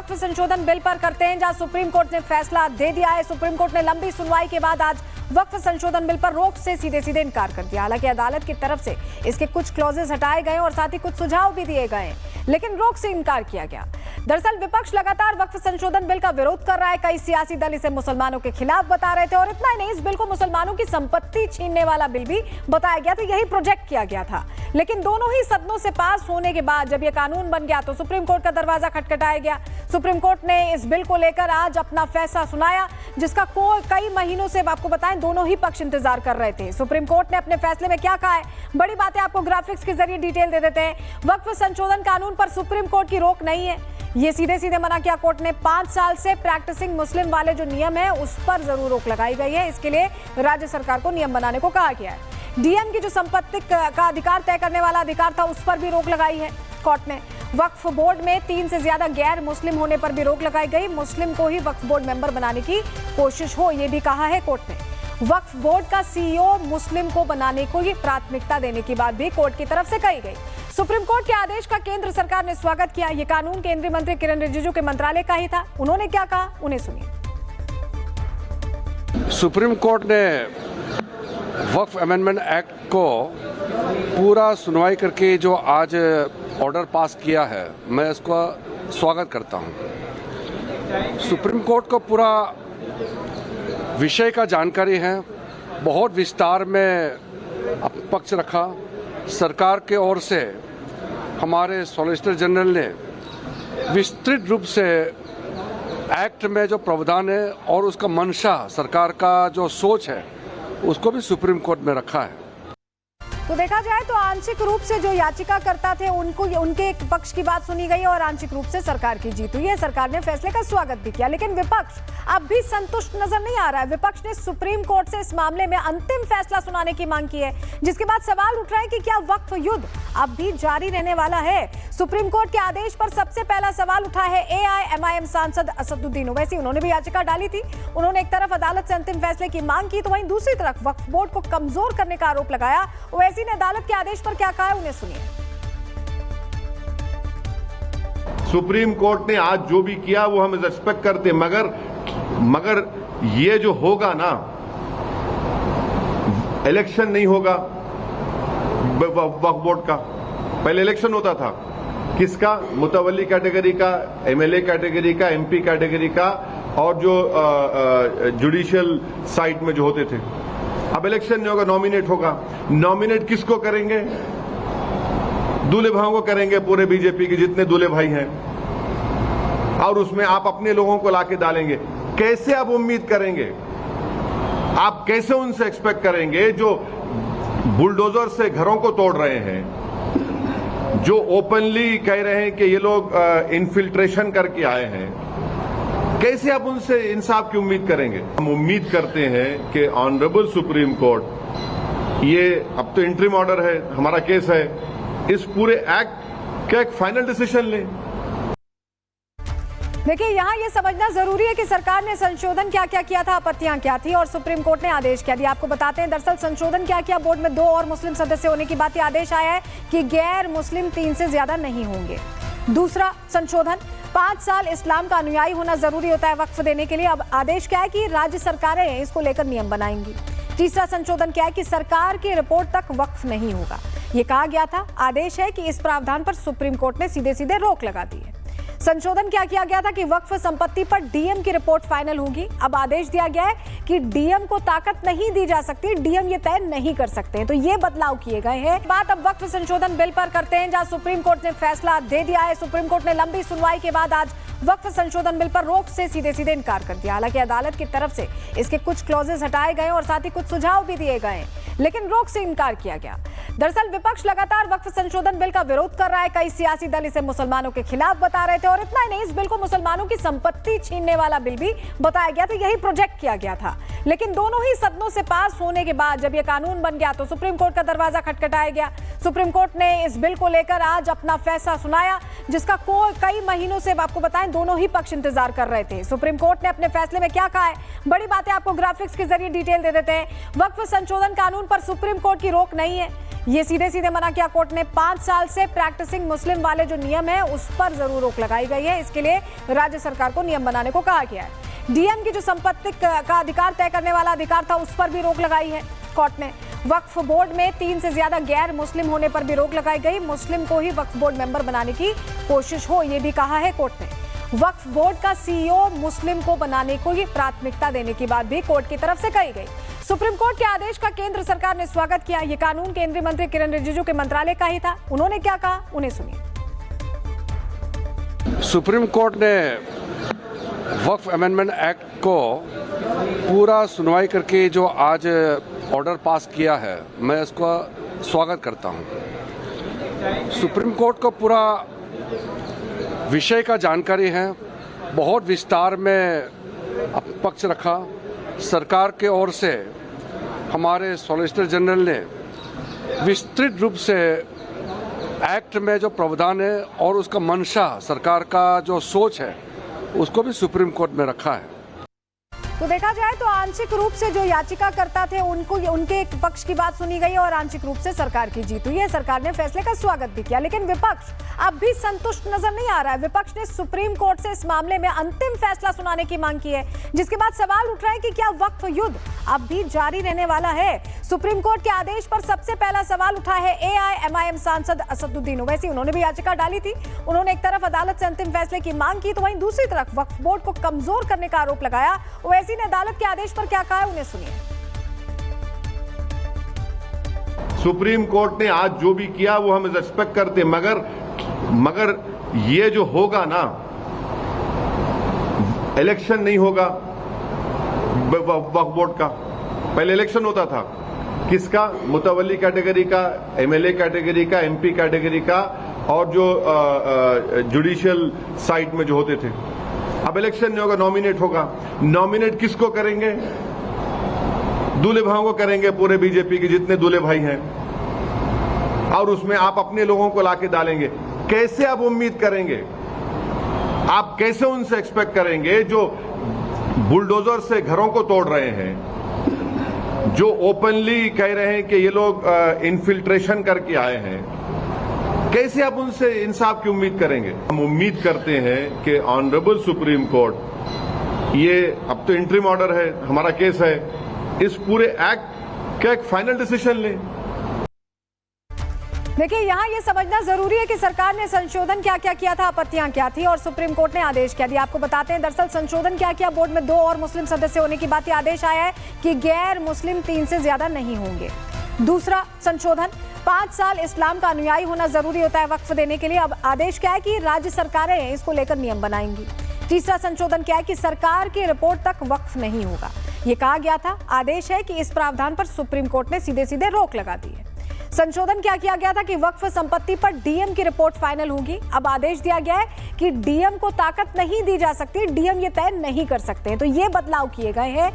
वक्फ संशोधन बिल पर करते हैं, जहां सुप्रीम कोर्ट ने फैसला दे दिया है। सुप्रीम कोर्ट ने लंबी सुनवाई के बाद आज वक्फ संशोधन बिल पर रोक से सीधे सीधे इनकार कर दिया। हालांकि अदालत की तरफ से इसके कुछ क्लॉजेस हटाए गए और साथ ही कुछ सुझाव भी दिए गए, लेकिन रोक से इनकार किया गया। दरअसल विपक्ष लगातार वक्फ संशोधन बिल का विरोध कर रहा है। कई सियासी दल इसे मुसलमानों के खिलाफ बता रहे थे और इतना ही नहीं, इस बिल को मुसलमानों की संपत्ति छीनने वाला बिल भी बताया गया था। यही प्रोजेक्ट किया गया था, लेकिन दोनों ही सदनों से पास होने के बाद जब यह कानून बन गया तो सुप्रीम कोर्ट का दरवाजा खटखटाया गया। सुप्रीम कोर्ट ने इस बिल को लेकर आज अपना फैसला सुनाया, जिसका कई महीनों से आपको बताएं दोनों ही पक्ष इंतजार कर रहे थे। सुप्रीम कोर्ट ने अपने फैसले में क्या कहा है, बड़ी बातें आपको ग्राफिक्स के जरिए डिटेल दे देते हैं। वक्फ संशोधन कानून पर सुप्रीम कोर्ट की रोक नहीं है, ये सीधे सीधे मना किया कोर्ट ने। 5 साल से प्रैक्टिसिंग मुस्लिम वाले जो नियम है उस पर जरूर रोक लगाई गई है। इसके लिए राज्य सरकार को नियम बनाने को कहा गया है। डीएम की जो संपत्ति का अधिकार तय करने वाला अधिकार था उस पर भी रोक लगाई है कोर्ट ने। वक्फ बोर्ड में 3 से ज्यादा गैर मुस्लिम होने पर भी रोक लगाई गई। मुस्लिम को ही वक्फ बोर्ड मेंबर बनाने की कोशिश हो, यह भी कहा है कोर्ट ने। वक्फ बोर्ड का सीईओ मुस्लिम को बनाने को ही प्राथमिकता देने की बात भी कोर्ट की तरफ से कही गई। सुप्रीम कोर्ट के आदेश का केंद्र सरकार ने स्वागत किया। यह कानून केंद्रीय मंत्री किरण रिजिजू के मंत्रालय का ही था। उन्होंने क्या कहा, उन्हें सुनिए। सुप्रीम कोर्ट ने वक्फ अमेंडमेंट एक्ट को पूरा सुनवाई करके जो आज ऑर्डर पास किया है, मैं इसका स्वागत करता हूं। सुप्रीम कोर्ट को पूरा विषय का जानकारी है, बहुत विस्तार में पक्ष रखा। सरकार के ओर से हमारे सॉलिसिटर जनरल ने विस्तृत रूप से एक्ट में जो प्रावधान है और उसका मंशा, सरकार का जो सोच है, उसको भी सुप्रीम कोर्ट में रखा है। तो देखा जाए तो आंशिक रूप से जो याचिकाकर्ता थे उनको उनके एक पक्ष की बात सुनी गई और आंशिक रूप से सरकार की जीत हुई है। सरकार ने फैसले का स्वागत भी किया, लेकिन विपक्ष अब भी संतुष्ट नजर नहीं आ रहा है। विपक्ष ने सुप्रीम कोर्ट से इस मामले में अंतिम फैसला सुनाने की मांग की है, जिसके बाद सवाल उठ रहा है कि क्या वक्फ युद्ध अब भी जारी रहने वाला है। सुप्रीम कोर्ट के आदेश पर सबसे पहला सवाल उठा है एआईएमआईएम सांसद असदुद्दीन ओवैसी। उन्होंने भी याचिका डाली थी। उन्होंने एक तरफ अदालत से अंतिम फैसले की मांग की, तो वहीं दूसरी तरफ वक्फ बोर्ड को कमजोर करने का आरोप लगाया। ओवैसी ने अदालत के आदेश पर क्या कहा है, उन्हें सुनिए। सुप्रीम कोर्ट ने आज जो भी किया वो हम रिस्पेक्ट करते, मगर ये जो होगा ना, इलेक्शन नहीं होगा वक्फ बोर्ड का। पहले इलेक्शन होता था, किसका? मुतवल्ली कैटेगरी का, एमएलए कैटेगरी का, एमपी कैटेगरी का, और जो जुडिशियल साइट में जो होते थे। अब इलेक्शन नहीं होगा, नॉमिनेट होगा। नॉमिनेट किसको करेंगे? दूल्हे भाइयों को करेंगे, पूरे बीजेपी के जितने दूल्हे भाई हैं, और उसमें आप अपने लोगों को लाके डालेंगे। कैसे आप उम्मीद करेंगे? आप कैसे उनसे एक्सपेक्ट करेंगे जो बुलडोजर से घरों को तोड़ रहे हैं, जो ओपनली कह रहे हैं कि ये लोग इन्फिल्ट्रेशन करके आए हैं? कैसे आप उनसे इंसाफ की उम्मीद करेंगे? हम उम्मीद करते हैं कि ऑनरेबल सुप्रीम कोर्ट, ये अब तो इंटरिम ऑर्डर है, हमारा केस है, इस पूरे एक्ट का एक फाइनल डिसीजन ले। देखिए, यहाँ ये समझना जरूरी है कि सरकार ने संशोधन क्या क्या किया था, आपत्तियां क्या थी और सुप्रीम कोर्ट ने आदेश क्या दिया। आपको बताते हैं दरअसल संशोधन क्या किया। बोर्ड में 2 और मुस्लिम सदस्य होने की बात, आदेश आया है कि गैर मुस्लिम 3 से ज्यादा नहीं होंगे। दूसरा संशोधन, 5 साल इस्लाम का अनुयायी होना जरूरी होता है वक्फ देने के लिए। अब आदेश क्या है कि राज्य सरकारें इसको लेकर नियम बनाएंगी। तीसरा संशोधन क्या है कि सरकार की रिपोर्ट तक वक्फ नहीं होगा, ये कहा गया था। आदेश है कि इस प्रावधान पर सुप्रीम कोर्ट ने सीधे सीधे रोक लगा दी है। संशोधन क्या किया गया था कि वक्फ संपत्ति पर डीएम की रिपोर्ट फाइनल होगी। अब आदेश दिया गया है कि डीएम को ताकत नहीं दी जा सकती, डीएम ये तय नहीं कर सकते हैं, तो ये बदलाव किए गए हैं। बात अब वक्फ संशोधन बिल पर करते हैं, जहां सुप्रीम कोर्ट ने फैसला दे दिया है। सुप्रीम कोर्ट ने लंबी सुनवाई के बाद आज वक्फ संशोधन बिल पर रोक से सीधे सीधे इनकार कर दिया। हालांकि अदालत की तरफ से इसके कुछ क्लॉजेस हटाए गए और साथ ही कुछ सुझाव भी दिए गए, लेकिन रोक से इनकार किया गया। दरअसल विपक्ष लगातार वक्फ संशोधन बिल का विरोध कर रहा है। कई सियासी दल इसे मुसलमानों के खिलाफ बता रहे थे और इतना ही नहीं, इस बिल को मुसलमानों की संपत्ति छीनने वाला बिल भी बताया गया था। यही प्रोजेक्ट किया गया था, लेकिन दोनों ही सदनों से पास होने के बाद जब यह कानून बन गया तो सुप्रीम कोर्ट का दरवाजा खटखटाया गया। सुप्रीम कोर्ट ने इस बिल को लेकर आज अपना फैसला सुनाया, जिसका कई महीनों से आपको बताएं दोनों ही पक्ष इंतजार कर रहे थे। सुप्रीम कोर्ट ने अपने फैसले में क्या कहा है, बड़ी बातें आपको ग्राफिक्स के जरिए डिटेल दे देते हैं। वक्फ संशोधन कानून कानून पर सुप्रीम कोर्ट की रोक नहीं है। ये सीधे सीधे मना किया कोर्ट ने। 5 साल से प्रैक्टिसिंग मुस्लिम वाले जो नियम है उस पर जरूर रोक लगाई गई है। इसके लिए राज्य सरकार को नियम बनाने को कहा गया है। डीएम की जो संपत्ति का अधिकार तय करने वाला अधिकार था उस पर भी रोक लगाई है कोर्ट ने। वक्फ बोर्ड में 3 से ज्यादा गैर मुस्लिम होने पर भी रोक लगाई गई। मुस्लिम को ही वक्फ बोर्ड मेंबर बनाने की कोशिश हो, ये भी कहा है कोर्ट ने। वक्फ बोर्ड का सीईओ मुस्लिम को बनाने को ही प्राथमिकता देने की बात भी कोर्ट की तरफ से कही गई। सुप्रीम कोर्ट के आदेश का केंद्र सरकार ने स्वागत किया। ये कानून केंद्रीय मंत्री किरण रिजिजू के मंत्रालय का ही था। उन्होंने क्या कहा, उन्हें सुनिए। सुप्रीम कोर्ट ने वक्फ अमेंडमेंट एक्ट को पूरा सुनवाई करके जो आज ऑर्डर पास किया है, मैं इसका स्वागत करता हूं। सुप्रीम कोर्ट को पूरा विषय का जानकारी है, बहुत विस्तार में पक्ष रखा। सरकार के ओर से हमारे सॉलिसिटर जनरल ने विस्तृत रूप से एक्ट में जो प्रावधान है और उसका मंशा, सरकार का जो सोच है, उसको भी सुप्रीम कोर्ट में रखा है। तो देखा जाए तो आंशिक रूप से जो याचिकाकर्ता थे उनके एक पक्ष की बात सुनी गई और आंशिक रूप से सरकार की जीत हुई है। सरकार ने फैसले का स्वागत भी किया, लेकिन विपक्ष अब भी संतुष्ट नजर नहीं आ रहा है। विपक्ष ने सुप्रीम कोर्ट से इस मामले में अंतिम फैसला सुनाने की मांग की है, जिसके बाद सवाल उठ रहा है कि क्या वक्फ युद्ध अब भी जारी रहने वाला है। सुप्रीम कोर्ट के आदेश पर सबसे पहला सवाल उठा है एआईएमआईएम सांसद असदुद्दीन ओवैसी। उन्होंने भी याचिका डाली थी। उन्होंने एक तरफ अदालत से अंतिम फैसले की मांग की, तो वहीं दूसरी तरफ वक्फ बोर्ड को कमजोर करने का आरोप लगाया। ओवैसी ने अदालत के आदेश पर क्या कहा है, उन्हें सुनिए। सुप्रीम कोर्ट ने आज जो भी किया वो हम रिस्पेक्ट करते, मगर ये जो होगा ना, इलेक्शन नहीं होगा वक्फ बोर्ड का। पहले इलेक्शन होता था, किसका? मुतवल्ली कैटेगरी का, एमएलए कैटेगरी का, एमपी कैटेगरी का, और जो जुडिशियल साइट में जो होते थे। अब इलेक्शन नहीं होगा, नॉमिनेट होगा। नॉमिनेट किसको करेंगे? दूल्हे भाइयों को करेंगे, पूरे बीजेपी के जितने दूल्हे भाई हैं, और उसमें आप अपने लोगों को लाके डालेंगे। कैसे आप उम्मीद करेंगे? आप कैसे उनसे एक्सपेक्ट करेंगे जो बुलडोजर से घरों को तोड़ रहे हैं, जो ओपनली कह रहे हैं कि ये लोग इन्फिल्ट्रेशन करके आए हैं? कैसे आप उनसे इंसाफ की उम्मीद करेंगे? हम उम्मीद करते हैं कि ऑनरेबल सुप्रीम कोर्ट, ये अब तो इंटरिम ऑर्डर है, हमारा केस है, इस पूरे एक्ट का एक फाइनल डिसीजन ले। देखिए, यहाँ ये समझना जरूरी है कि सरकार ने संशोधन क्या क्या किया था, आपत्तियां क्या थी और सुप्रीम कोर्ट ने आदेश क्या दिया। आपको बताते हैं दरअसल संशोधन क्या किया। बोर्ड में 2 और मुस्लिम सदस्य होने की बात, आदेश आया है कि गैर मुस्लिम 3 से ज्यादा नहीं होंगे। दूसरा संशोधन, 5 साल इस्लाम का अनुयायी होना जरूरी होता है वक्फ देने के लिए। अब आदेश क्या है कि राज्य सरकारें इसको लेकर नियम बनाएंगी। तीसरा संशोधन क्या है कि सरकार की रिपोर्ट तक वक्फ नहीं होगा, ये कहा गया था। आदेश है कि इस प्रावधान पर सुप्रीम कोर्ट ने सीधे सीधे रोक लगा दी है। संशोधन क्या किया गया था कि वक्फ संपत्ति पर डीएम की रिपोर्ट फाइनल होगी। अब आदेश दिया गया है कि डीएम को ताकत नहीं दी जा सकती, डीएम ये तय नहीं कर सकते हैं। तो ये बदलाव किए गए हैं।